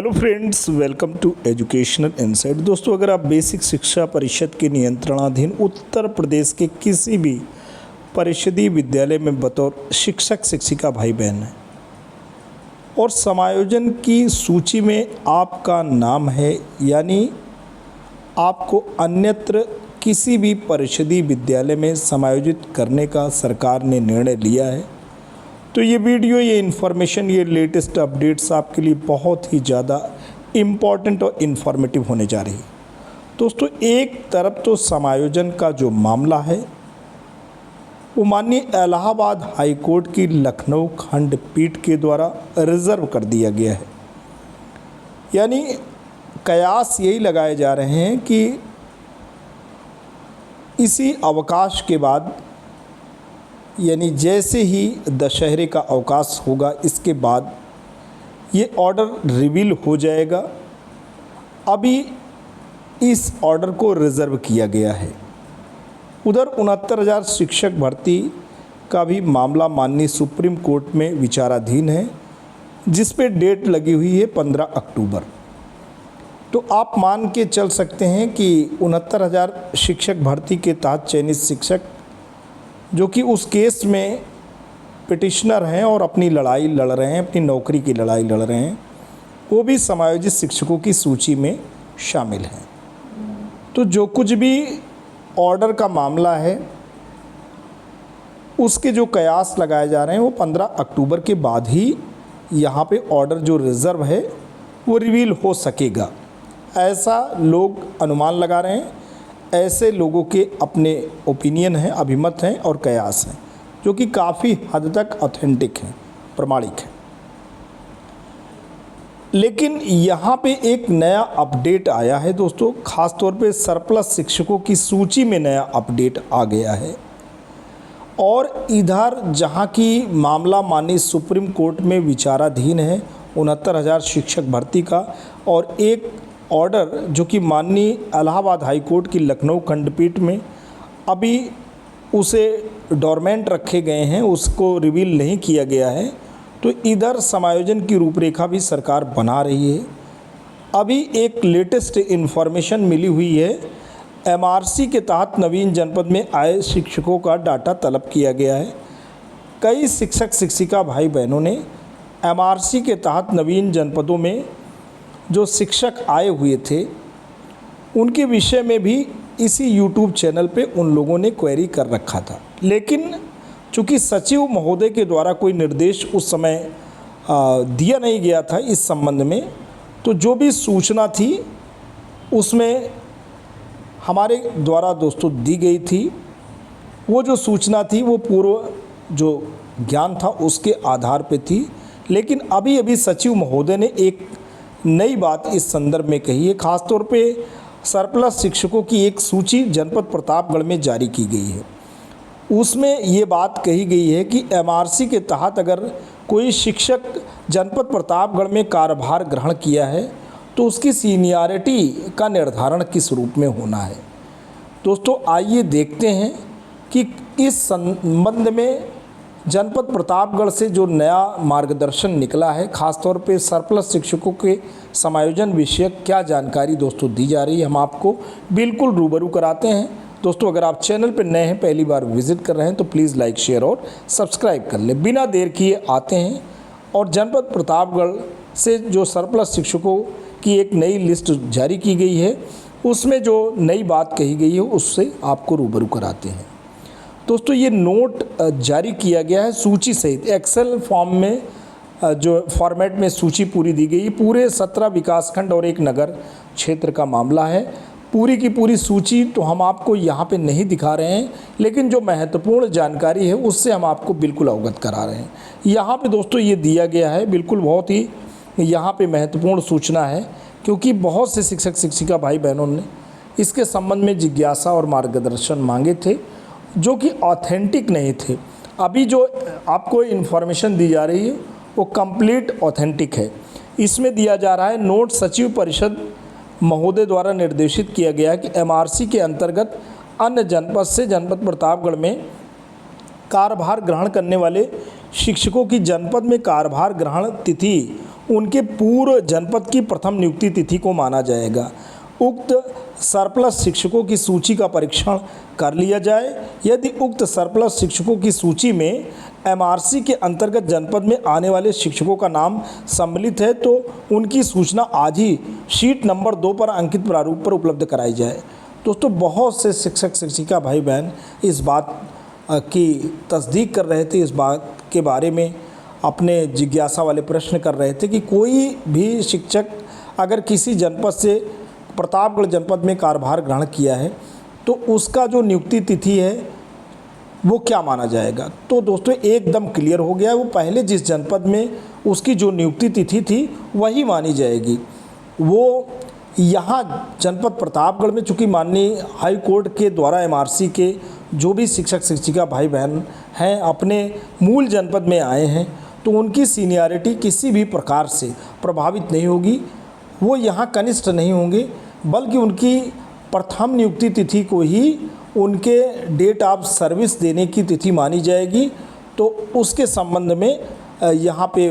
Hello friends, welcome to educational insight. दोस्तों, अगर आप बेसिक शिक्षा परिषद के नियंत्रणाधीन उत्तर प्रदेश के किसी भी परिषदीय विद्यालय में बतौर शिक्षक शिक्षिका भाई बहन हैं और समायोजन की सूची में आपका नाम है, यानी आपको अन्यत्र किसी भी परिषदीय विद्यालय में समायोजित करने का सरकार ने निर्णय लिया है, तो ये वीडियो, ये इन्फॉर्मेशन, ये लेटेस्ट अपडेट्स आपके लिए बहुत ही ज़्यादा इम्पॉर्टेंट और इन्फॉर्मेटिव होने जा रही है। दोस्तों, एक तरफ तो समायोजन का जो मामला है वो माननीय इलाहाबाद हाई कोर्ट की लखनऊ खंडपीठ के द्वारा रिजर्व कर दिया गया है। यानी कयास यही लगाए जा रहे हैं कि इसी अवकाश के बाद, यानी जैसे ही दशहरे का अवकाश होगा, इसके बाद ये ऑर्डर रिवील हो जाएगा। अभी इस ऑर्डर को रिज़र्व किया गया है। उधर 69,000 शिक्षक भर्ती का भी मामला माननीय सुप्रीम कोर्ट में विचाराधीन है, जिस पे डेट लगी हुई है 15 अक्टूबर। तो आप मान के चल सकते हैं कि 69,000 शिक्षक भर्ती के तहत चयनित शिक्षक जो कि उस केस में पिटिशनर हैं और अपनी लड़ाई लड़ रहे हैं, अपनी नौकरी की लड़ाई लड़ रहे हैं, वो भी समायोजित शिक्षकों की सूची में शामिल हैं। तो जो कुछ भी ऑर्डर का मामला है, उसके जो कयास लगाए जा रहे हैं वो 15 अक्टूबर के बाद ही यहाँ पे ऑर्डर जो रिज़र्व है वो रिवील हो सकेगा, ऐसा लोग अनुमान लगा रहे हैं। ऐसे लोगों के अपने ओपिनियन हैं, अभिमत हैं और कयास हैं, जो कि काफ़ी हद तक ऑथेंटिक हैं, प्रमाणिक हैं। लेकिन यहाँ पे एक नया अपडेट आया है दोस्तों, ख़ास तौर पे सरप्लस शिक्षकों की सूची में नया अपडेट आ गया है। और इधर जहाँ की मामला माननीय सुप्रीम कोर्ट में विचाराधीन है 69,000 शिक्षक भर्ती का, और एक ऑर्डर जो कि माननीय इलाहाबाद हाई कोर्ट की लखनऊ खंडपीठ में अभी उसे डोरमेंट रखे गए हैं, उसको रिवील नहीं किया गया है। तो इधर समायोजन की रूपरेखा भी सरकार बना रही है। अभी एक लेटेस्ट इन्फॉर्मेशन मिली हुई है, एमआरसी के तहत नवीन जनपद में आए शिक्षकों का डाटा तलब किया गया है। कई शिक्षक शिक्षिका भाई बहनों ने एमआरसी के तहत नवीन जनपदों में जो शिक्षक आए हुए थे, उनके विषय में भी इसी यूट्यूब चैनल पे उन लोगों ने क्वेरी कर रखा था। लेकिन चूँकि सचिव महोदय के द्वारा कोई निर्देश उस समय दिया नहीं गया था इस संबंध में, तो जो भी सूचना थी उसमें हमारे द्वारा दोस्तों दी गई थी, वो जो सूचना थी वो पूर्व जो ज्ञान था उसके आधार पे थी। लेकिन अभी सचिव महोदय ने एक नई बात इस संदर्भ में कही है। ख़ास तौर पे सरप्लस शिक्षकों की एक सूची जनपद प्रतापगढ़ में जारी की गई है। उसमें ये बात कही गई है कि एमआरसी के तहत अगर कोई शिक्षक जनपद प्रतापगढ़ में कार्यभार ग्रहण किया है तो उसकी सीनियरिटी का निर्धारण किस रूप में होना है। दोस्तों, आइए देखते हैं कि इस संबंध में जनपद प्रतापगढ़ से जो नया मार्गदर्शन निकला है, ख़ासतौर पे सरप्लस शिक्षकों के समायोजन विषयक क्या जानकारी दोस्तों दी जा रही है, हम आपको बिल्कुल रूबरू कराते हैं। दोस्तों, अगर आप चैनल पर नए हैं, पहली बार विज़िट कर रहे हैं, तो प्लीज़ लाइक, शेयर और सब्सक्राइब कर लें। बिना देर किए आते हैं और जनपद प्रतापगढ़ से जो सरप्लस शिक्षकों की एक नई लिस्ट जारी की गई है, उसमें जो नई बात कही गई है उससे आपको रूबरू कराते हैं। दोस्तों, ये नोट जारी किया गया है सूची सहित, एक्सेल फॉर्म में जो फॉर्मेट में सूची पूरी दी गई। पूरे 17 विकासखंड और एक नगर क्षेत्र का मामला है। पूरी की पूरी सूची तो हम आपको यहाँ पे नहीं दिखा रहे हैं, लेकिन जो महत्वपूर्ण जानकारी है उससे हम आपको बिल्कुल अवगत करा रहे हैं। यहाँ पे दोस्तों ये दिया गया है, बिल्कुल बहुत ही यहाँ पे महत्वपूर्ण सूचना है, क्योंकि बहुत से शिक्षक शिक्षिका भाई बहनों ने इसके संबंध में जिज्ञासा और मार्गदर्शन मांगे थे, जो कि ऑथेंटिक नहीं थे। अभी जो आपको इन्फॉर्मेशन दी जा रही है वो कंप्लीट ऑथेंटिक है। इसमें दिया जा रहा है, नोट सचिव परिषद महोदय द्वारा निर्देशित किया गया है कि एमआरसी के अंतर्गत अन्य जनपद से जनपद प्रतापगढ़ में कार्यभार ग्रहण करने वाले शिक्षकों की जनपद में कार्यभार ग्रहण तिथि उनके पूर्व जनपद की प्रथम नियुक्ति तिथि को माना जाएगा। उक्त सरप्लस शिक्षकों की सूची का परीक्षण कर लिया जाए। यदि उक्त सरप्लस शिक्षकों की सूची में एमआरसी के अंतर्गत जनपद में आने वाले शिक्षकों का नाम सम्मिलित है तो उनकी सूचना आज ही शीट नंबर 2 पर अंकित प्रारूप पर उपलब्ध कराई जाए। दोस्तों, बहुत से शिक्षक शिक्षिका भाई बहन इस बात की तस्दीक कर रहे थे, इस बात के बारे में अपने जिज्ञासा वाले प्रश्न कर रहे थे कि कोई भी शिक्षक अगर किसी जनपद से प्रतापगढ़ जनपद में कार्यभार ग्रहण किया है तो उसका जो नियुक्ति तिथि है वो क्या माना जाएगा। तो दोस्तों, एकदम क्लियर हो गया, वो पहले जिस जनपद में उसकी जो नियुक्ति तिथि थी वही मानी जाएगी। वो यहाँ जनपद प्रतापगढ़ में चूँकि माननीय हाई कोर्ट के द्वारा एमआरसी के जो भी शिक्षक शिक्षिका भाई बहन हैं अपने मूल जनपद में आए हैं तो उनकी सीनियरिटी किसी भी प्रकार से प्रभावित नहीं होगी। वो यहाँ कनिष्ठ नहीं होंगे, बल्कि उनकी प्रथम नियुक्ति तिथि को ही उनके डेट ऑफ सर्विस देने की तिथि मानी जाएगी। तो उसके संबंध में यहाँ पे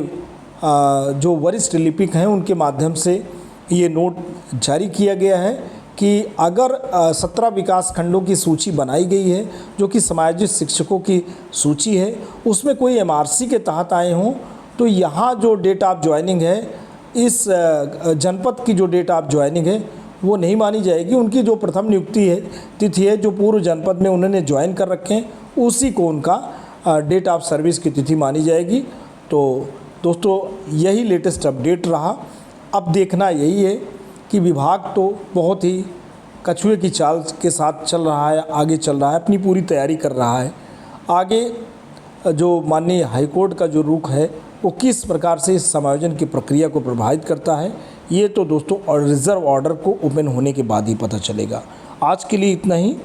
जो वरिष्ठ लिपिक हैं उनके माध्यम से ये नोट जारी किया गया है कि अगर 17 विकास खंडों की सूची बनाई गई है जो कि समायोजित शिक्षकों की सूची है, उसमें कोई एमआरसी के तहत आए हों तो यहाँ जो डेट ऑफ ज्वाइनिंग है, इस जनपद की जो डेट ऑफ ज्वाइनिंग है वो नहीं मानी जाएगी। उनकी जो प्रथम नियुक्ति है तिथि है जो पूर्व जनपद में उन्होंने ज्वाइन कर रखे हैं उसी को उनका डेट ऑफ सर्विस की तिथि मानी जाएगी। तो दोस्तों, यही लेटेस्ट अपडेट रहा। अब देखना यही है कि विभाग तो बहुत ही कछुए की चाल के साथ चल रहा है, आगे चल रहा है, अपनी पूरी तैयारी कर रहा है। आगे जो माननीय हाईकोर्ट का जो रुख है वो किस प्रकार से इस समायोजन की प्रक्रिया को प्रभावित करता है, ये तो दोस्तों और रिज़र्व ऑर्डर को ओपन होने के बाद ही पता चलेगा। आज के लिए इतना ही।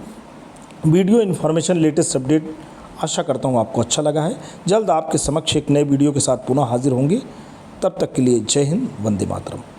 वीडियो इन्फॉर्मेशन लेटेस्ट अपडेट आशा करता हूँ आपको अच्छा लगा है। जल्द आपके समक्ष एक नए वीडियो के साथ पुनः हाजिर होंगे। तब तक के लिए जय हिंद, वंदे मातरम।